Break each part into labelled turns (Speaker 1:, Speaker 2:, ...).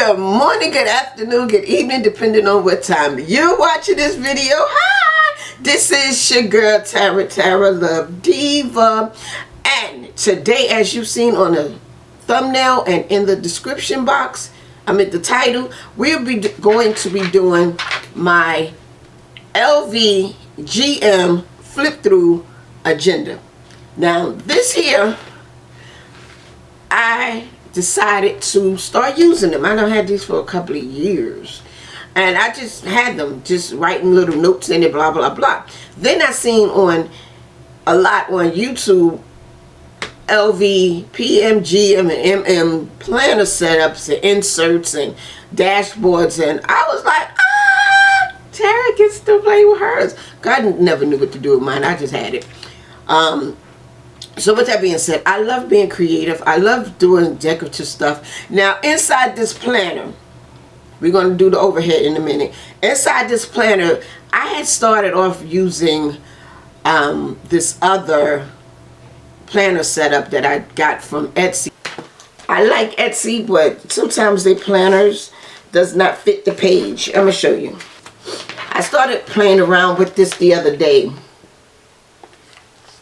Speaker 1: Good morning, good afternoon, good evening, depending on what time you're watching this video. Hi, this is your girl Tara Love Diva, and today, as you've seen on the thumbnail and in the description box, the title, we'll be going to be doing my LV GM flip through agenda. Now this here, I decided to start using them. I done had these for a couple of years, and I just had them, just writing little notes in it, blah blah blah. Then I seen on a lot on YouTube LV, PM, GM, and MM planner setups and inserts and dashboards, and I was like, Tara gets to play with hers. God never knew what to do with mine. I just had it. So with that being said, I love being creative. I love doing decorative stuff. Now inside this planner, we're going to do the overhead in a minute. Inside this planner, I had started off using this other planner setup that I got from Etsy. I like Etsy, but sometimes their planners does not fit the page. I'm going to show you. I started playing around with this the other day.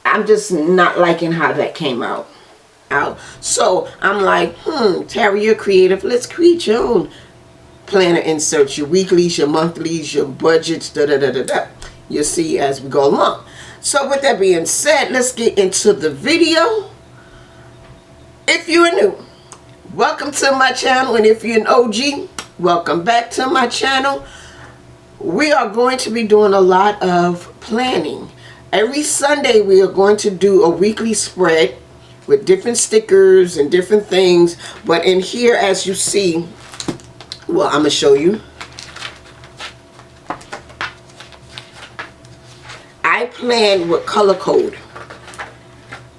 Speaker 1: I'm just not liking how that came out. So I'm like, Tara, you're creative. Let's create your own planner inserts, your weeklies, your monthlies, your budgets, da-da-da-da-da. You'll see as we go along. So with that being said, let's get into the video. If you're new, welcome to my channel. And if you're an OG, welcome back to my channel. We are going to be doing a lot of planning. Every Sunday we are going to do a weekly spread with different stickers and different things. But in here, as you see, well, I'm going to show you. I plan with color code.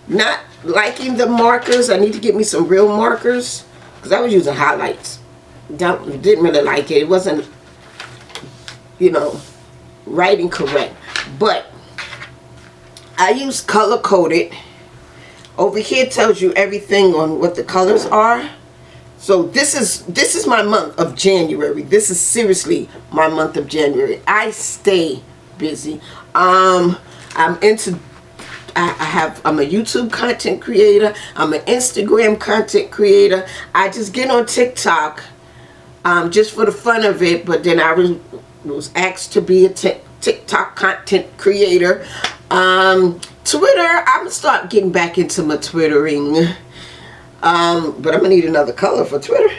Speaker 1: Not liking the markers. I need to get me some real markers because I was using highlights. Didn't really like it. It wasn't, writing correct. But I use color coded. Over here tells you everything on what the colors are. So this is my month of January. This is seriously my month of January. I stay busy. I'm a YouTube content creator. I'm an Instagram content creator. I just get on TikTok just for the fun of it, but then I was asked to be a TikTok content creator. Twitter, I'm gonna start getting back into my twittering, but I'm gonna need another color for Twitter.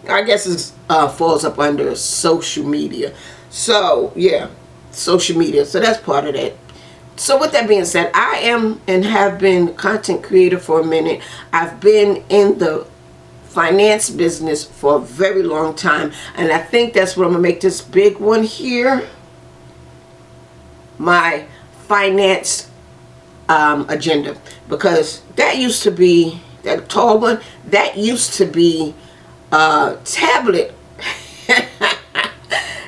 Speaker 1: I guess it falls up under social media. So yeah, social media, so that's part of that. So with that being said, I am and have been content creator for a minute. I've been in the finance business for a very long time, and I think that's what I'm gonna make this big one here, my finance agenda, because that used to be, that tall one, that used to be a tablet.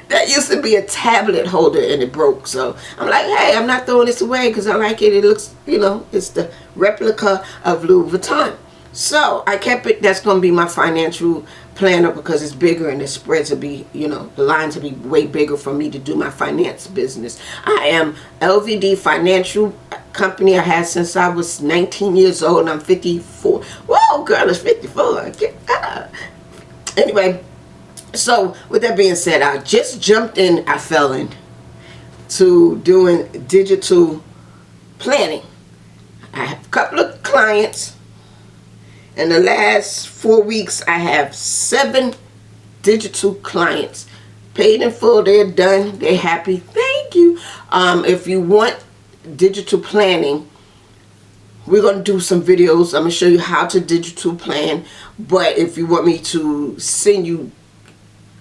Speaker 1: That used to be a tablet holder, and it broke. So I'm like, hey, I'm not throwing this away because I like it. It looks, it's the replica of Louis Vuitton. So I kept it. That's going to be my financial planner because it's bigger and the spreads will be, the lines will be way bigger for me to do my finance business. I am LVD Financial Company. I had since I was 19 years old, and I'm 54. Whoa, girl, it's 54. Anyway, so with that being said, I just jumped in. I fell in to doing digital planning. I have a couple of clients. In the last 4 weeks, I have 7 digital clients. Paid in full, they're done, they're happy. Thank you. If you want digital planning, we're going to do some videos. I'm going to show you how to digital plan. But if you want me to send you,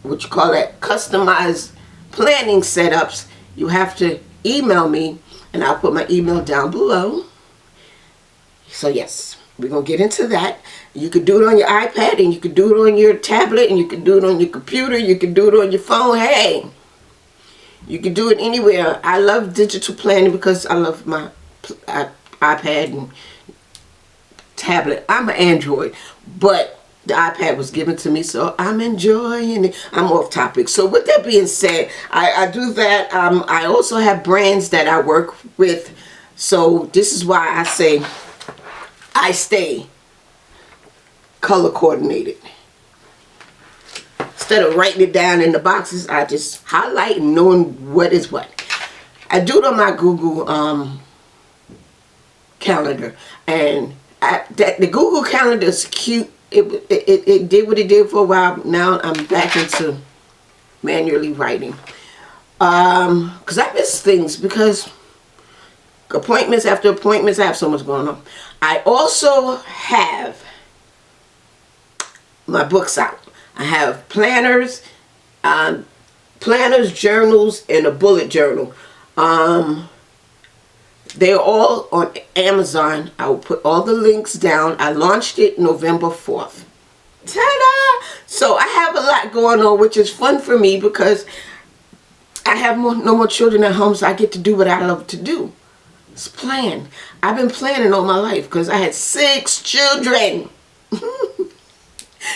Speaker 1: what you call that, customized planning setups, you have to email me, and I'll put my email down below. So yes, we're going to get into that. You could do it on your iPad, and you could do it on your tablet, and you could do it on your computer, you could do it on your phone. Hey, you can do it anywhere. I love digital planning because I love my iPad and tablet. I'm an Android, but The iPad was given to me, so I'm enjoying it. I'm off topic. So with that being said, I do that. I also have brands that I work with. So this is why I say I stay color coordinated. Instead of writing it down in the boxes, I just highlight and knowing what is what. I do it on my Google calendar, and the Google calendar is cute. It did what it did for a while. Now I'm back into manually writing, because I miss things, because appointments after appointments, I have so much going on. I also have my books out. I have planners, journals, and a bullet journal. They're all on Amazon. I will put all the links down. I launched it November 4th. Ta-da! So I have a lot going on, which is fun for me because I have no more children at home, so I get to do what I love to do. It's plan. I've been planning all my life because I had 6 children.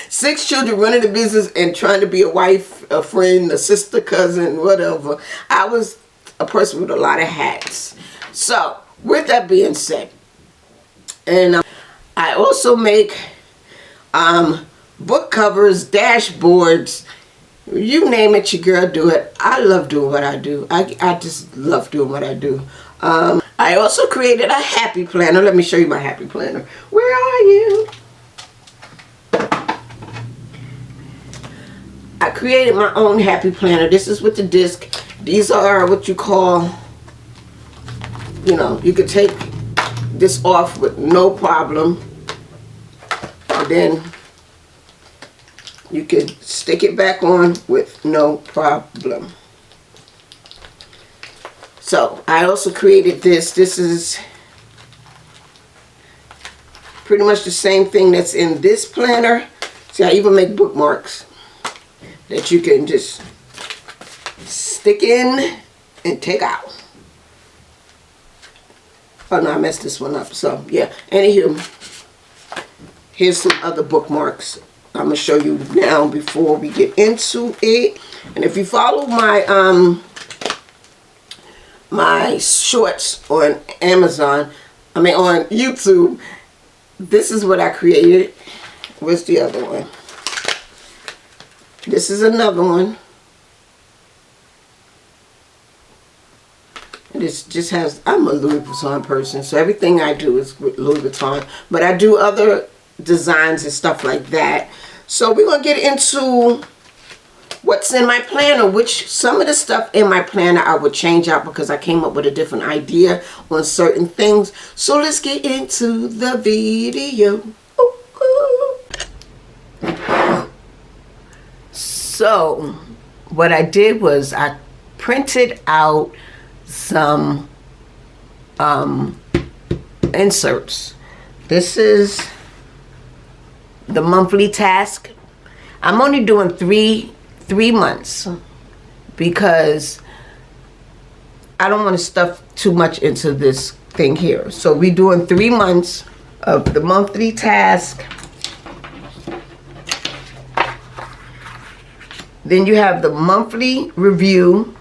Speaker 1: 6 children, running a business and trying to be a wife, a friend, a sister, cousin, whatever. I was a person with a lot of hats. So, with that being said, and I also make book covers, dashboards, you name it, your girl do it. I love doing what I do. I just love doing what I do. I also created a happy planner. Let me show you my happy planner. Where are you? I created my own happy planner. This is with the disc. These are what you call, you know, you could take this off with no problem. And then you can stick it back on with no problem. So I also created this. This is pretty much the same thing that's in this planner. See, I even make bookmarks that you can just stick in and take out. Oh no, I messed this one up. So yeah, anywho, here's some other bookmarks I'm gonna show you now before we get into it. And if you follow my my shorts on Amazon, on YouTube, this is what I created. Where's the other one? This is another one. This just has, I'm a Louis Vuitton person, so everything I do is with Louis Vuitton. But I do other designs and stuff like that. So we're going to get into what's in my planner, which some of the stuff in my planner I would change out because I came up with a different idea on certain things. So let's get into the video. So what I did was I printed out some inserts. This is the monthly task. I'm only doing three months because I don't want to stuff too much into this thing here. So we're doing 3 months of the monthly task. Then you have the monthly review,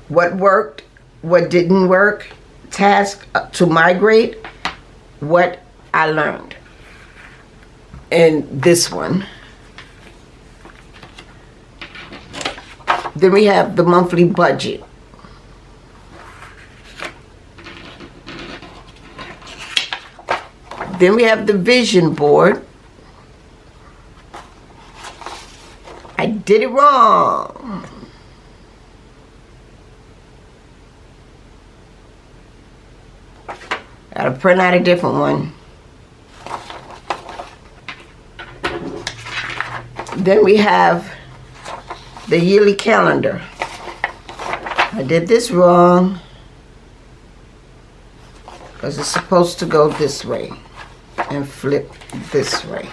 Speaker 1: what worked, what didn't work, task to migrate, what I learned. And this one. Then we have the monthly budget. Then we have the vision board. I did it wrong. Gotta print out a different one. Then we have the yearly calendar. I did this wrong because it's supposed to go this way and flip this way.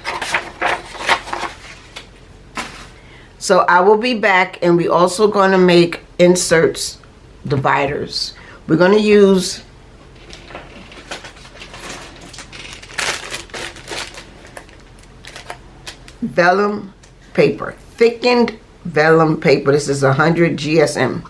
Speaker 1: So I will be back, and we're also going to make inserts, dividers. We're going to use vellum paper. Thickened vellum paper. This is 100 GSM.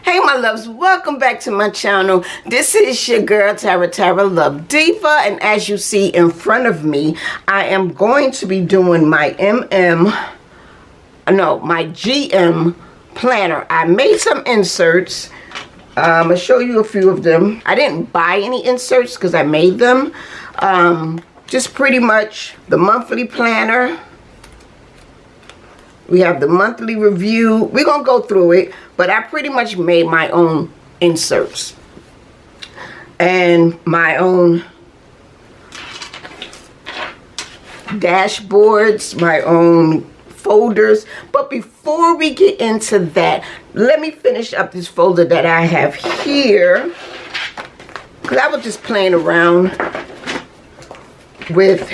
Speaker 1: Hey my loves, welcome back to my channel. This is your girl Tara Love Diva, and as you see in front of me, I am going to be doing my my GM planner. I made some inserts. I'm gonna show you a few of them. I didn't buy any inserts because I made them. Just pretty much the monthly planner. We have the monthly review. We're going to go through it, but I pretty much made my own inserts and my own dashboards, my own folders. But before we get into that, let me finish up this folder that I have here, because I was just playing around with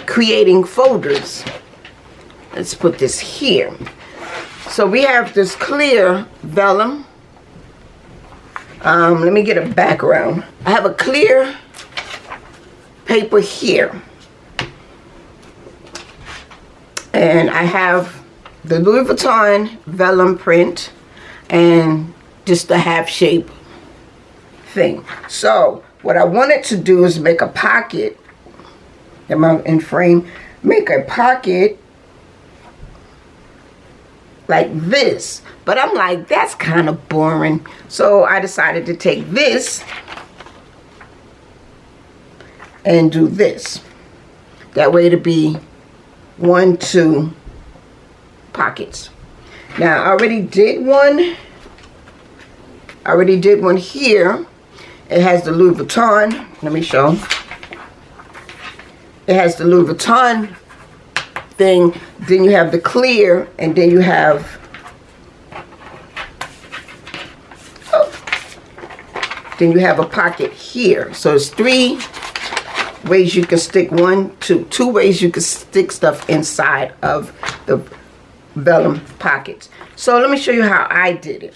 Speaker 1: creating folders. Let's put this here. So we have this clear vellum. Let me get a background. I have a clear paper here. And I have the Louis Vuitton vellum print and just the half shape thing. So what I wanted to do is make a pocket. Am I in frame? Make a pocket like this, but I'm like, that's kind of boring, so I decided to take this and do this. That way to be 1, 2 pockets. Now I already did one. Here. It has the Louis Vuitton. Let me show. It has the Louis Vuitton thing, then you have the clear, and then you have a pocket here. So it's 3 ways you can stick, 2 ways you can stick stuff inside of the vellum pockets. So let me show you how I did it.